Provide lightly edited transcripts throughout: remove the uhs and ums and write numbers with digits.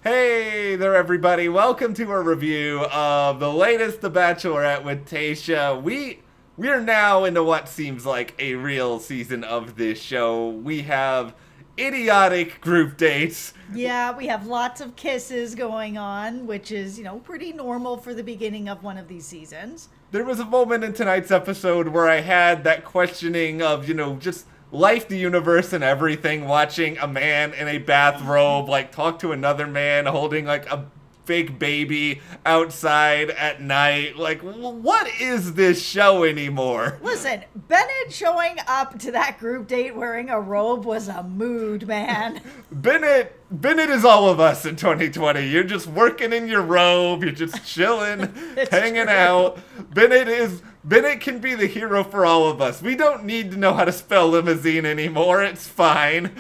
Hey there, everybody. Welcome to our review of the latest The Bachelorette with Tayshia. We are now into what seems like a real season of this show. We have idiotic group dates. Yeah, we have lots of kisses going on, which is, pretty normal for the beginning of one of these seasons. There was a moment in tonight's episode where I had that questioning of, just life, the universe, and everything, watching a man in a bathrobe, talk to another man holding, a fake baby outside at night. What is this show anymore? Listen, Bennett showing up to that group date wearing a robe was a mood, man. Bennett is all of us in 2020. You're just working in your robe. You're just chilling, hanging out. Bennett can be the hero for all of us. We don't need to know how to spell limousine anymore. It's fine.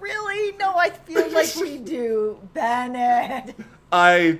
Really? No, I feel like we do. Bennett.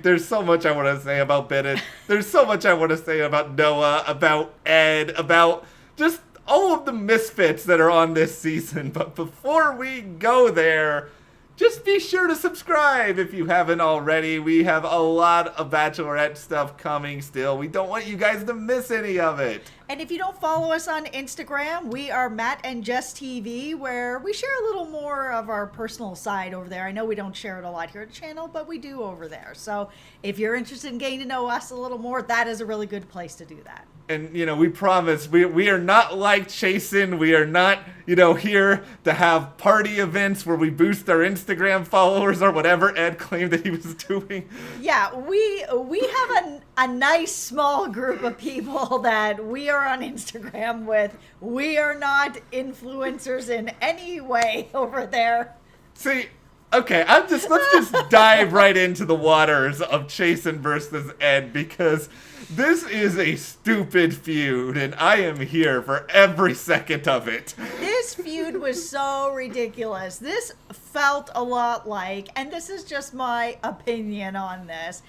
There's so much I want to say about Bennett. There's so much I want to say about Noah, about Ed, about just all of the misfits that are on this season. But before we go there, just be sure to subscribe if you haven't already. We have a lot of Bachelorette stuff coming still. We don't want you guys to miss any of it. And if you don't follow us on Instagram, we are Matt and Jess TV, where we share a little more of our personal side over there. I know we don't share it a lot here at the channel, but we do over there. So if you're interested in getting to know us a little more, that is a really good place to do that. And, we promise, we are not like Chasen. We are not, here to have party events where we boost our Instagram followers or whatever Ed claimed that he was doing. Yeah, we have a nice small group of people that we are on Instagram with. We are not influencers in any way over there. See, okay, let's just dive right into the waters of Chasen versus Ed, because this is a stupid feud, and I am here for every second of it. This feud was so ridiculous. This felt a lot like, and this is just my opinion on this,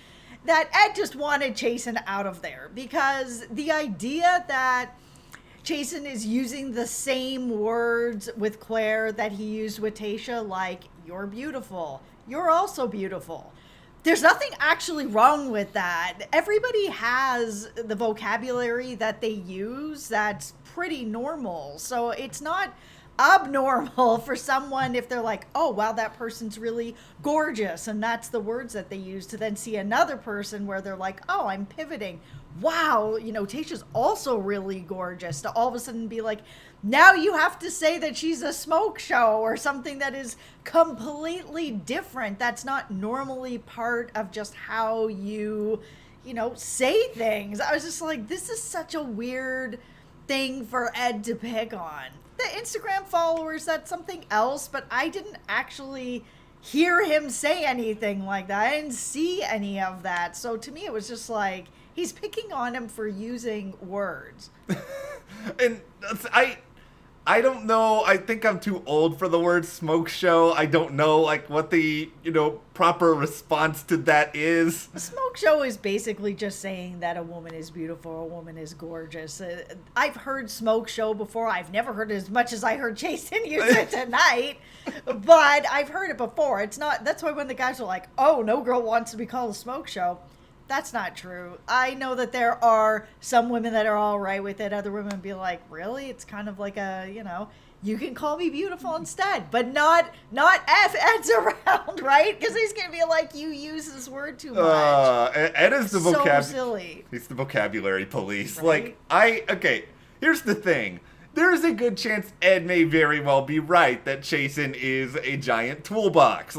that Ed just wanted Chasen out of there, because the idea that Chasen is using the same words with Claire that he used with Tayshia, like, you're beautiful, you're also beautiful. There's nothing actually wrong with that. Everybody has the vocabulary that they use that's pretty normal. So it's not abnormal for someone if they're like, oh, wow, that person's really gorgeous. And that's the words that they use, to then see another person where they're like, oh, I'm pivoting. Wow, Tayshia's also really gorgeous. To all of a sudden be like, now you have to say that she's a smoke show or something that is completely different. That's not normally part of just how you, say things. I was just like, this is such a weird thing for Ed to pick on. The Instagram followers, that's something else, but I didn't actually hear him say anything like that. I didn't see any of that. So to me, it was just like, he's picking on him for using words. And I don't know. I think I'm too old for the word smoke show. I don't know, what the, proper response to that is. A smoke show is basically just saying that a woman is beautiful, a woman is gorgeous. I've heard smoke show before. I've never heard it as much as I heard Chasen use it tonight, but I've heard it before. It's not, that's why when the guys are like, oh, no girl wants to be called a smoke show, that's not true. I know that there are some women that are all right with it. Other women be like, really? It's kind of like a, you can call me beautiful instead, but not F Ed's around, right? Because he's going to be like, you use this word too much. Ed is the so silly. He's the vocabulary police. Right? Okay, here's the thing. There is a good chance Ed may very well be right that Chasen is a giant toolbox.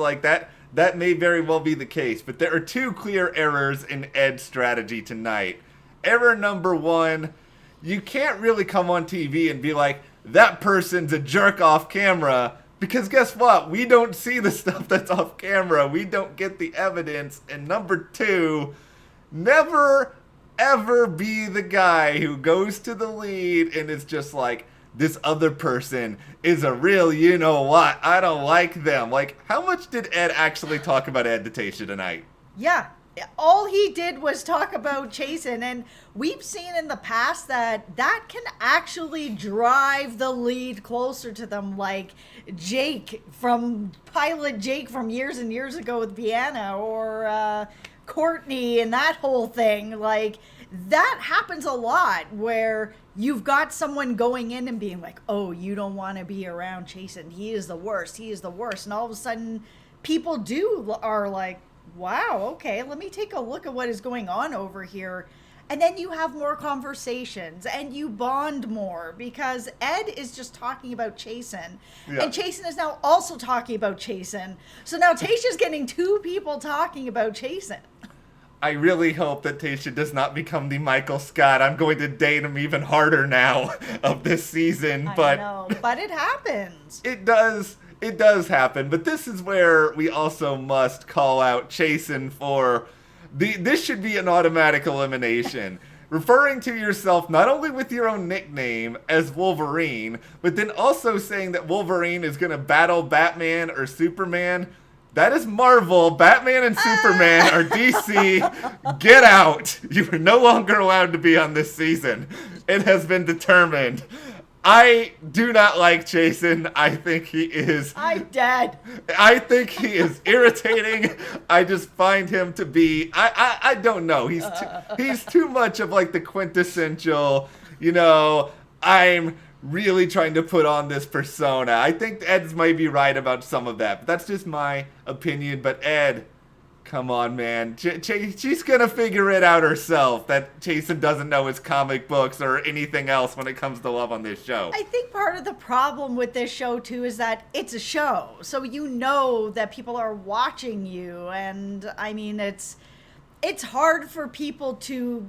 That may very well be the case, but there are two clear errors in Ed's strategy tonight. Error number one, you can't really come on TV and be like, that person's a jerk off camera, because guess what? We don't see the stuff that's off camera. We don't get the evidence. And number two, never, ever be the guy who goes to the lead and is just like, this other person is a real you-know-what. I don't like them. How much did Ed actually talk about Ed to Tayshia tonight? Yeah, all he did was talk about Chasen, and we've seen in the past that can actually drive the lead closer to them, like Pilot Jake from years and years ago with Vienna, or Courtney and that whole thing. Like, that happens a lot where you've got someone going in and being like, oh, you don't want to be around Chasen. He is the worst. He is the worst. And all of a sudden, people are like, wow, okay, let me take a look at what is going on over here. And then you have more conversations and you bond more because Ed is just talking about Chasen. Yeah. And Chasen is now also talking about Chasen. So now Tayshia's getting two people talking about Chasen. I really hope that Tayshia does not become the Michael Scott. I'm going to date him even harder now of this season. I know, but it happens. It does. It does happen, but this is where we also must call out Chasen for this should be an automatic elimination. Referring to yourself not only with your own nickname as Wolverine, but then also saying that Wolverine is going to battle Batman or Superman. That is Marvel. Batman and Superman are DC. Get out. You are no longer allowed to be on this season. It has been determined. I do not like Chasen. I think he is... I'm dead. I think he is irritating. I just find him to be... I don't know. He's too much of like the quintessential, I'm really trying to put on this persona. I think Ed's might be right about some of that, but that's just my opinion. But Ed... Come on, man. She's gonna figure it out herself that Chasen doesn't know his comic books or anything else when it comes to love on this show. I think part of the problem with this show, too, is that it's a show. So you know that people are watching you. And, I mean, it's hard for people to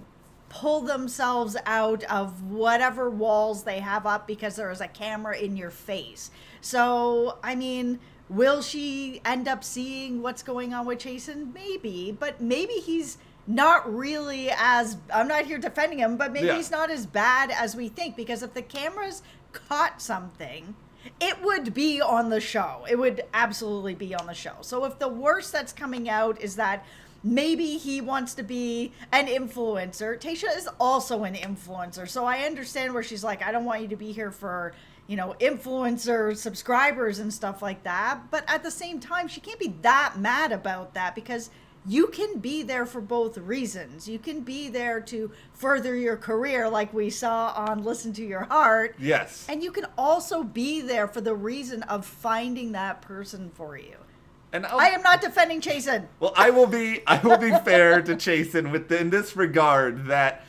pull themselves out of whatever walls they have up because there is a camera in your face. So, I mean... Will she end up seeing what's going on with Chasen? Maybe, but maybe he's not really as, I'm not here defending him, but maybe he's not as bad as we think, because if the cameras caught something, it would be on the show. It would absolutely be on the show. So if the worst that's coming out is that maybe he wants to be an influencer, Tayshia is also an influencer. So I understand where she's like, I don't want you to be here for... influencer subscribers and stuff like that. But at the same time, she can't be that mad about that because you can be there for both reasons. You can be there to further your career like we saw on Listen to Your Heart. Yes. And you can also be there for the reason of finding that person for you. And I am not defending Chasen. Well, I will be fair to Chasen in this regard that,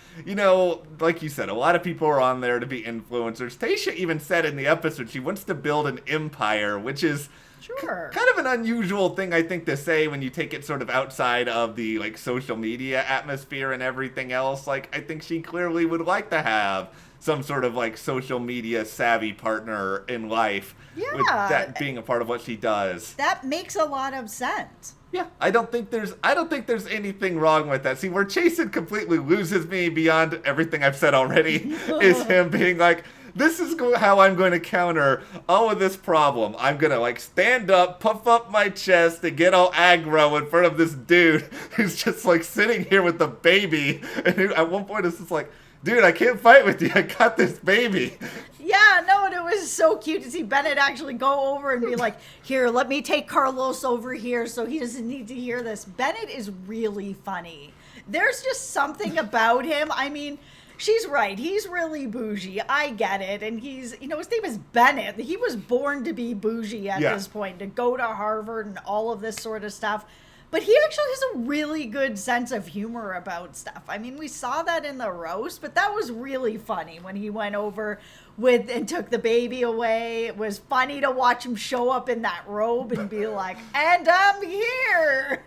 like you said, a lot of people are on there to be influencers. Tayshia even said in the episode she wants to build an empire, which is kind of an unusual thing, I think, to say when you take it sort of outside of the social media atmosphere and everything else. I think she clearly would like to have some sort of social media savvy partner in life. Yeah. With that being a part of what she does. That makes a lot of sense. Yeah, I don't think there's anything wrong with that. See, where Chasen completely loses me beyond everything I've said already is him being like, this is how I'm going to counter all of this problem. I'm going to stand up, puff up my chest, and get all aggro in front of this dude who's just sitting here with the baby. And who, at one point, it's just like, dude, I can't fight with you. I got this baby. Yeah, no, and it was so cute to see Bennett actually go over and be like, here, let me take Carlos over here so he doesn't need to hear this. Bennett is really funny. There's just something about him. I mean, she's right. He's really bougie. I get it. And he's, his name is Bennett. He was born to be bougie at this point, to go to Harvard and all of this sort of stuff. But he actually has a really good sense of humor about stuff. I mean, we saw that in the roast, but that was really funny when he went over and took the baby away. It was funny to watch him show up in that robe and be like, and I'm here.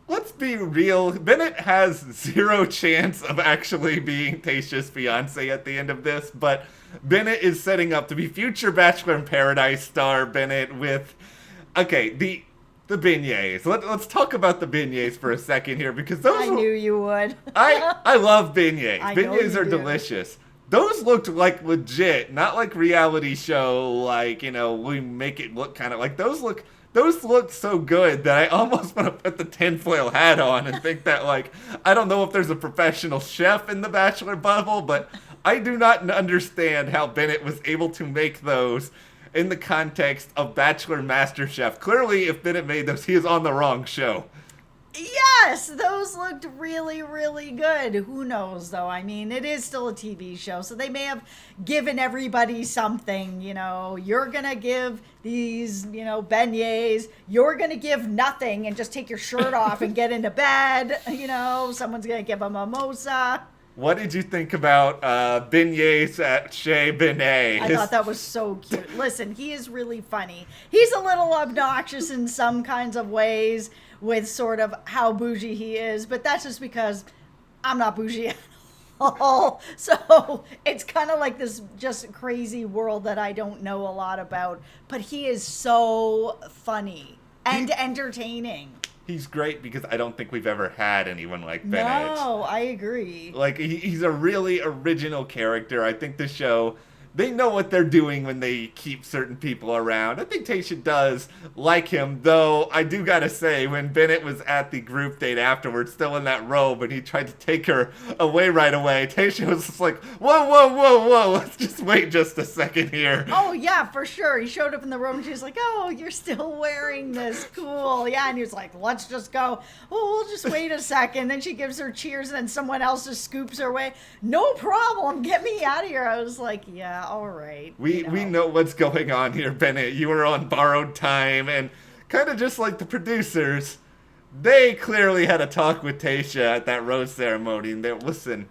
Let's be real. Bennett has zero chance of actually being Tayshia's fiance at the end of this, but Bennett is setting up to be future Bachelor in Paradise star Bennett with, the beignets. Let's talk about the beignets for a second here, because those... I knew you would. I love beignets. Beignets are do. delicious. Those looked like legit, not like reality show, we make it look kind of like... Those look those looked so good that I almost want to put the tinfoil hat on and think that, like, I don't know if there's a professional chef in the Bachelor bubble, but I do not understand how Bennett was able to make those in the context of Bachelor MasterChef. Clearly, if Bennett made those, he is on the wrong show. Yes, those looked really, really good. Who knows, though? I mean, it is still a TV show, so they may have given everybody something. You know, you're going to give these, you know, beignets. You're going to give nothing and just take your shirt off and get into bed. You know, someone's going to give a mimosa. What did you think about beignets at Chez Benet? I thought that was so cute. Listen, he is really funny. He's a little obnoxious in some kinds of ways with sort of how bougie he is, but that's just because I'm not bougie at all. So it's kind of like this just crazy world that I don't know a lot about, but he is so funny and entertaining. He's great because I don't think we've ever had anyone like Bennett. No, I agree. Like, he's a really original character. I think the show, they know what they're doing when they keep certain people around. I think Tayshia does like him, though I do gotta say, when Bennett was at the group date afterwards, still in that robe, and he tried to take her away right away, Tayshia was just like, whoa, whoa, whoa, whoa, let's just wait just a second here. Oh, yeah, for sure. He showed up in the room, and she was like, oh, you're still wearing this. Cool. Yeah, and he was like, let's just go. Oh, we'll just wait a second. Then she gives her cheers, and then someone else just scoops her away. No problem. Get me out of here. I was like, yeah. All right. We know what's going on here, Bennett. You were on borrowed time, and kind of just like the producers, they clearly had a talk with Tayshia at that rose ceremony, and they're, listen,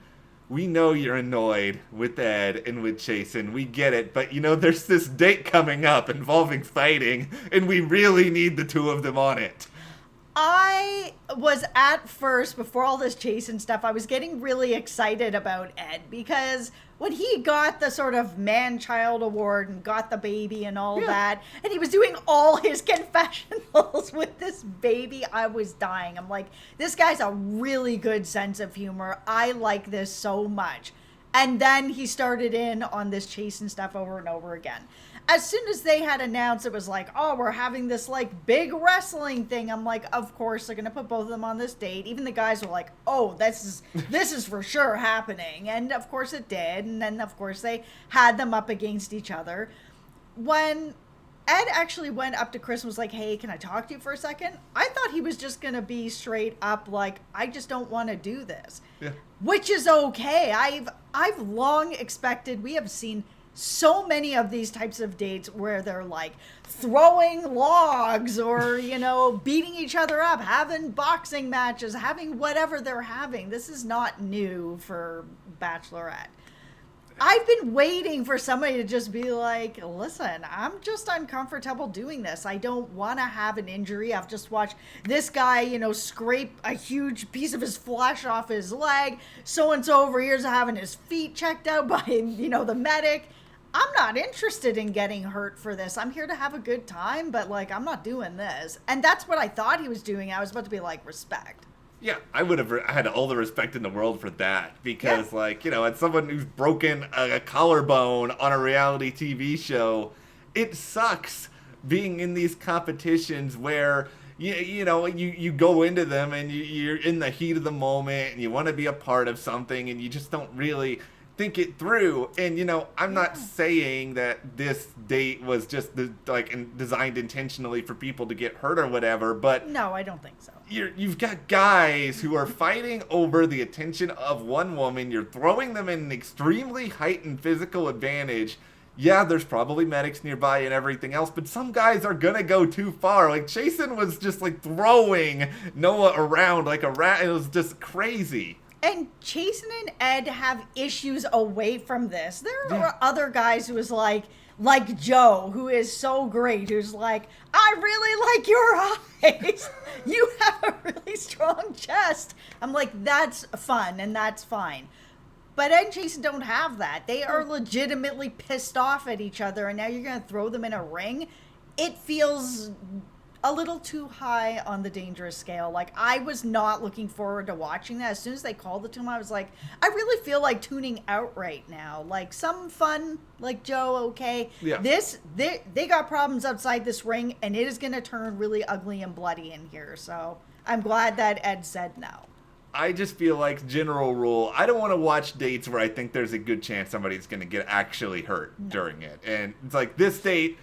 we know you're annoyed with Ed and with Chasen. We get it, but, you know, there's this date coming up involving fighting, and we really need the two of them on it. I was at first, before all this Chasen stuff, I was getting really excited about Ed because when he got the sort of man-child award and got the baby and all that, and he was doing all his confessionals with this baby, I was dying. I'm like, this guy's a really good sense of humor. I like this so much. And then he started in on this Chasen stuff over and over again. As soon as they had announced, it was like, oh, we're having this like big wrestling thing. I'm like, of course they're gonna put both of them on this date. Even the guys were like, oh, this is for sure happening. And of course it did. And then of course they had them up against each other. When Ed actually went up to Chris and was like, hey, can I talk to you for a second? I thought he was just gonna be straight up like, I just don't want to do this. Yeah. Which is okay. I've long expected, we have seen so many of these types of dates where they're like throwing logs or, you know, beating each other up, having boxing matches, having whatever they're having. This is not new for Bachelorette. I've been waiting for somebody to just be like, listen, I'm just uncomfortable doing this. I don't want to have an injury. I've just watched this guy, you know, scrape a huge piece of his flesh off his leg. So-and-so over here is having his feet checked out by, you know, the medic. I'm not interested in getting hurt for this. I'm here to have a good time, but, like, I'm not doing this. And that's what I thought he was doing. I was about to be like, respect. Yeah, I would have had all the respect in the world for that. Because, like, you know, as someone who's broken a collarbone on a reality TV show, it sucks being in these competitions where, you know, you go into them and you're in the heat of the moment and you want to be a part of something and you just don't really think it through. And, you know, I'm not saying that this date was just designed intentionally for people to get hurt or whatever, but no, I don't think so. You've got guys who are fighting over the attention of one woman. You're throwing them in an extremely heightened physical advantage. Yeah, there's probably medics nearby and everything else, but some guys are gonna go too far. Like, Chasen was just like throwing Noah around like a rat. It was just crazy. And Chasen and Ed have issues away from this. There are other guys who is like Joe, who is so great, who's like, I really like your eyes. You have a really strong chest. I'm like, that's fun and that's fine. But Ed and Chasen don't have that. They are legitimately pissed off at each other, and now you're going to throw them in a ring? It feels a little too high on the dangerous scale. Like, I was not looking forward to watching that. As soon as they called it to him, I was like, I really feel like tuning out right now. Like, some fun, like Joe, okay. Yeah. They got problems outside this ring, and it is going to turn really ugly and bloody in here. So I'm glad that Ed said no. I just feel like, general rule, I don't want to watch dates where I think there's a good chance somebody's going to get actually hurt during it. And it's like, this date,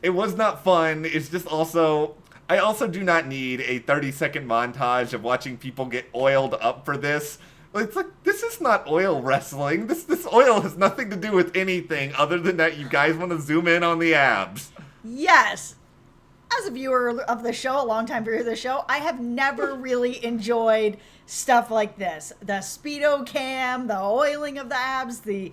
it was not fun. It's just also, I also do not need a 30-second montage of watching people get oiled up for this. It's like, this is not oil wrestling. This oil has nothing to do with anything other than that you guys want to zoom in on the abs. Yes. As a viewer of the show, a longtime viewer of the show, I have never really enjoyed stuff like this. The Speedo cam, the oiling of the abs, the,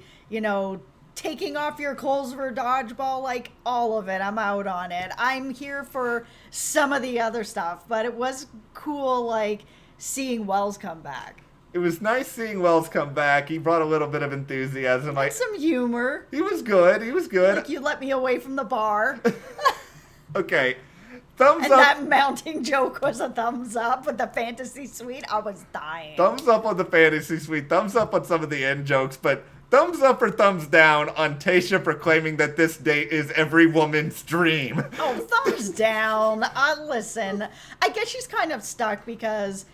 taking off your clothes for dodgeball, like all of it. I'm out on it. I'm here for some of the other stuff, but it was cool, like, seeing Wells come back. It was nice seeing Wells come back. He brought a little bit of enthusiasm. And some humor. He was good. Like, you let me away from the bar. Okay. Thumbs and up. That mounting joke was a thumbs up with the fantasy suite. I was dying. Thumbs up on the fantasy suite. Thumbs up on some of the end jokes. But thumbs up or thumbs down on Tayshia proclaiming that this date is every woman's dream. Oh, thumbs down. Listen, I guess she's kind of stuck because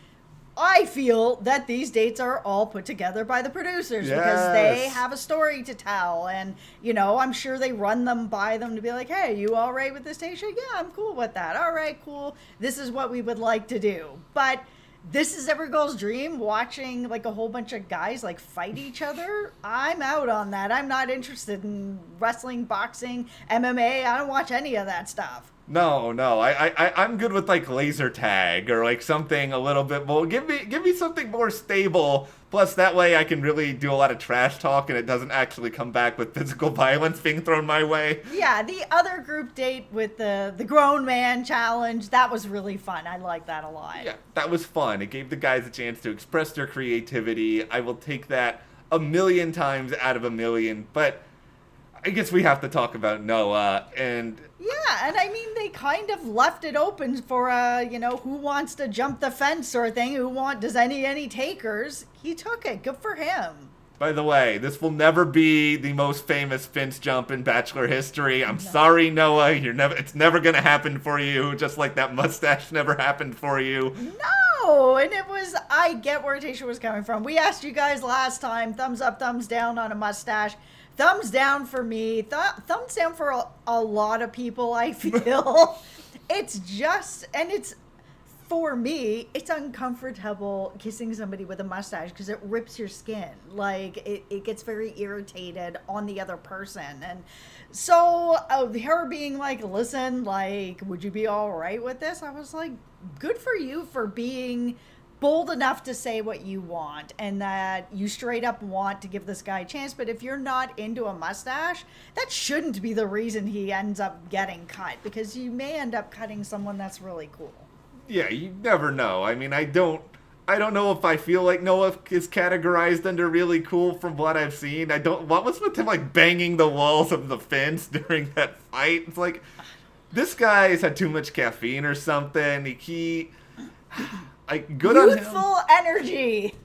I feel that these dates are all put together by the producers because they have a story to tell. And, I'm sure they run them by them to be like, hey, you all right with this, Tayshia? Yeah, I'm cool with that. All right, cool. This is what we would like to do. But this is every girl's dream, watching like a whole bunch of guys like fight each other. I'm out on that. I'm not interested in wrestling, boxing, MMA. I don't watch any of that stuff. No, I'm good with like laser tag or like something a little bit more. Give me something more stable. Plus, that way I can really do a lot of trash talk and it doesn't actually come back with physical violence being thrown my way. Yeah, the other group date with the grown man challenge, that was really fun. I like that a lot. Yeah, that was fun. It gave the guys a chance to express their creativity. I will take that 1,000,000 times out of 1,000,000. But I guess we have to talk about Noah and... Yeah, and I mean, they kind of left it open for, who wants to jump the fence sort of thing, does any takers? He took it. Good for him. By the way, this will never be the most famous fence jump in Bachelor history. I'm sorry, Noah. It's never going to happen for you, just like that mustache never happened for you. No, and I get where Tayshia was coming from. We asked you guys last time, thumbs up, thumbs down on a mustache. Thumbs down for me. Thumbs down for a lot of people, I feel. For me, it's uncomfortable kissing somebody with a mustache because it rips your skin. Like, it gets very irritated on the other person. And so her being like, listen, like, would you be all right with this? I was like, good for you for being bold enough to say what you want and that you straight up want to give this guy a chance. But if you're not into a mustache, that shouldn't be the reason he ends up getting cut, because you may end up cutting someone that's really cool. Yeah, you never know. I mean, I don't know if I feel like Noah is categorized under really cool from what I've seen. What was with him like banging the walls of the fence during that fight? It's like, this guy has had too much caffeine or something. Good on him. Youthful energy.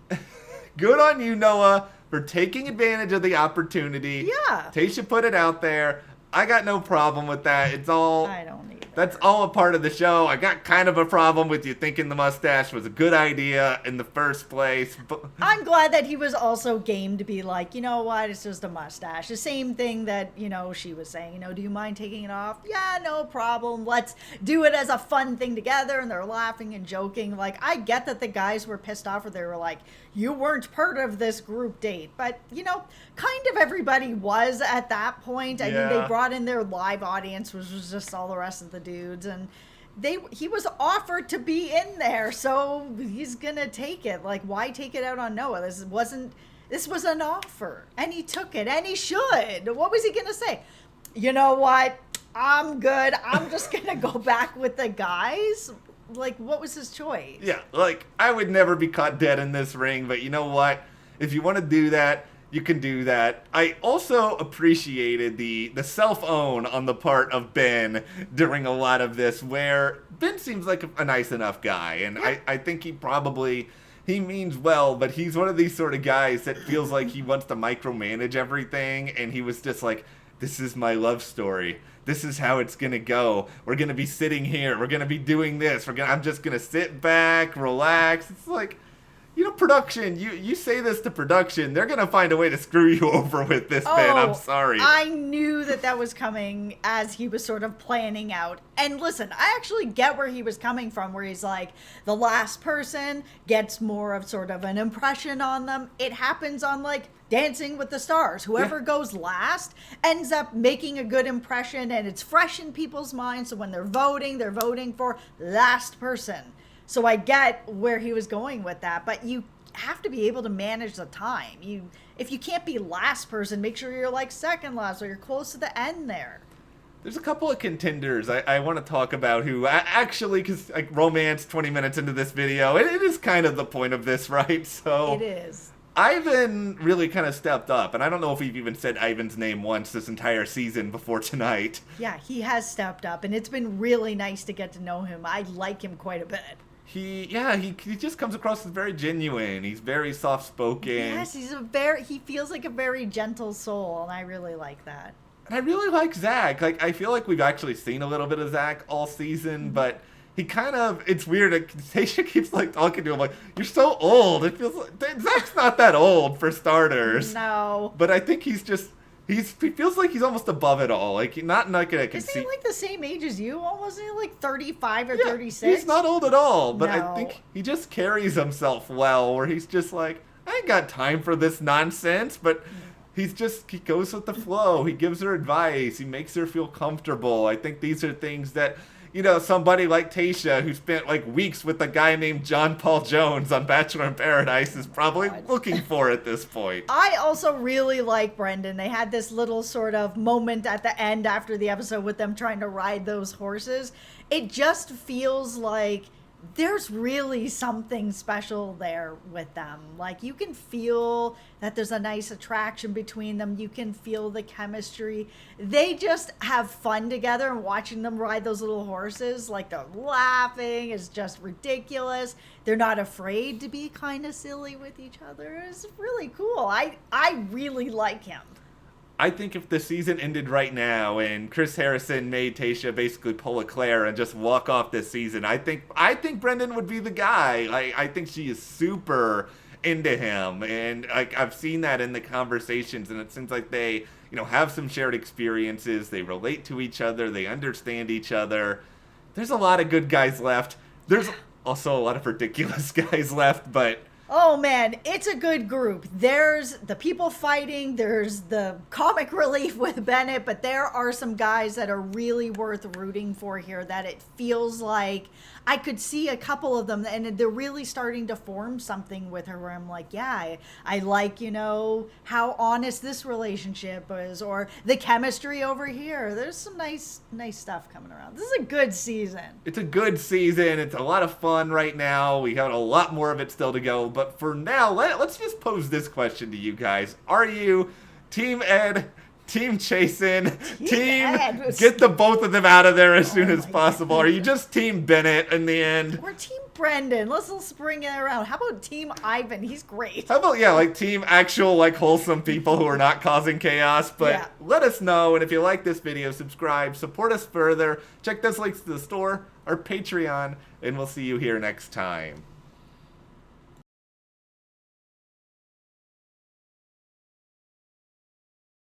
Good on you, Noah, for taking advantage of the opportunity. Yeah. Tayshia put it out there. I got no problem with that. I don't either. That's all a part of the show. I got kind of a problem with you thinking the mustache was a good idea in the first place. But I'm glad that he was also game to be like, you know what, it's just a mustache. The same thing that, she was saying, do you mind taking it off? Yeah, no problem. Let's do it as a fun thing together. And they're laughing and joking. Like, I get that the guys were pissed off, or they were like, you weren't part of this group date. But, kind of everybody was at that point. I mean, they brought in their live audience, which was just all the rest of the dudes, and he was offered to be in there, so he's gonna take it. Like, why take it out on Noah? This was an offer, and he took it, and he should. What was he gonna say? You know what? I'm good. I'm just gonna go back with the guys. Like, what was his choice? Yeah, like, I would never be caught dead in this ring, but you know what? If you want to do that, you can do that. I also appreciated the self-own on the part of Ben during a lot of this, where Ben seems like a nice enough guy, and I think he means well, but he's one of these sort of guys that feels like he wants to micromanage everything, and he was just like, this is my love story. This is how it's going to go. We're going to be sitting here. We're going to be doing this. I'm just going to sit back, relax. It's like, production, you say this to production, they're going to find a way to screw you over with this, Ben. I'm sorry. I knew that was coming as he was sort of planning out. And listen, I actually get where he was coming from, where he's like, the last person gets more of sort of an impression on them. It happens on, like, Dancing with the Stars. Whoever goes last ends up making a good impression, and it's fresh in people's minds. So when they're voting for last person. So I get where he was going with that, but you have to be able to manage the time. If you can't be last person, make sure you're like second last or you're close to the end there. There's a couple of contenders I want to talk about who actually, because like romance 20 minutes into this video, it is kind of the point of this, right? So it is. Ivan really kind of stepped up, and I don't know if we've even said Ivan's name once this entire season before tonight. Yeah, he has stepped up, and it's been really nice to get to know him. I like him quite a bit. He just comes across as very genuine. He's very soft-spoken. Yes, he feels like a very gentle soul, and I really like that. And I really like Zach. Like, I feel like we've actually seen a little bit of Zach all season, but he kind of, it's weird. Tayshia keeps like talking to him like, you're so old. It feels like, Zach's not that old for starters. No. But I think he feels like he's almost above it all. Like, not like a conceit. Isn't he like the same age as you? Almost like 35 or 36? He's not old at all. But No. I think he just carries himself well, where he's just like, I ain't got time for this nonsense. But he goes with the flow. He gives her advice. He makes her feel comfortable. I think these are things that, somebody like Tayshia, who spent like weeks with a guy named John Paul Jones on Bachelor in Paradise, is probably looking for at this point. I also really like Brendan. They had this little sort of moment at the end after the episode with them trying to ride those horses. It just feels like there's really something special there with them. Like, you can feel that there's a nice attraction between them. You can feel the chemistry. They just have fun together, and watching them ride those little horses, like, they're laughing. It's just ridiculous. They're not afraid to be kind of silly with each other. It's really cool. I really like him. I think if the season ended right now and Chris Harrison made Tayshia basically pull a Claire and just walk off this season, I think Brendan would be the guy. I think she is super into him, and I've seen that in the conversations, and it seems like they, have some shared experiences. They relate to each other. They understand each other. There's a lot of good guys left. There's also a lot of ridiculous guys left, but oh man, it's a good group. There's the people fighting, there's the comic relief with Bennett, but there are some guys that are really worth rooting for here, that it feels like I could see a couple of them, and they're really starting to form something with her where I'm like, yeah, I like, how honest this relationship is, or the chemistry over here. There's some nice stuff coming around. This is a good season. It's a good season. It's a lot of fun right now. We got a lot more of it still to go. But for now, let's just pose this question to you guys. Are you Team Ed, Team Chasen, get the both of them out of there as soon as possible? Are you just Team Bennett in the end? We're Team Brendan. Let's bring it around. How about Team Ivan? He's great. How about, Team actual, wholesome people who are not causing chaos? But let us know. And if you like this video, subscribe, support us further. Check those links to the store, our Patreon, and we'll see you here next time.